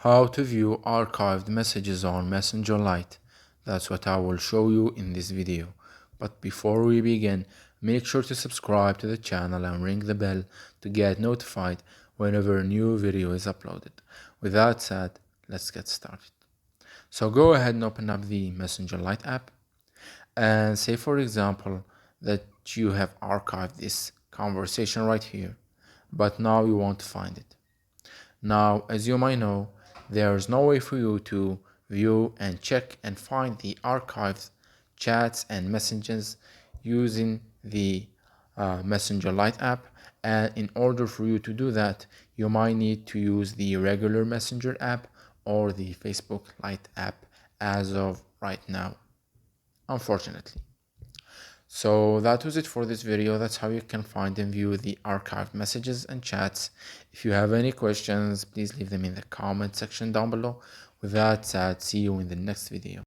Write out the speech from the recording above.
How to view archived messages on Messenger Lite. That's what I will show you in this video. But before we begin, make sure to subscribe to the channel and ring the bell to get notified whenever a new video is uploaded. With that said, let's get started. So go ahead and open up the Messenger Lite app and say, for example, that you have archived this conversation right here, but now you want to find it. Now, as you might know, there is no way for you to view and check and find the archived chats and messages using the Messenger Lite app. And in order for you to do that, you might need to use the regular Messenger app or the Facebook Lite app as of right now, unfortunately. So that was it for this video. That's how you can find and view the archived messages and chats. If you have any questions, please leave them in the comment section down below. With that said, see you in the next video.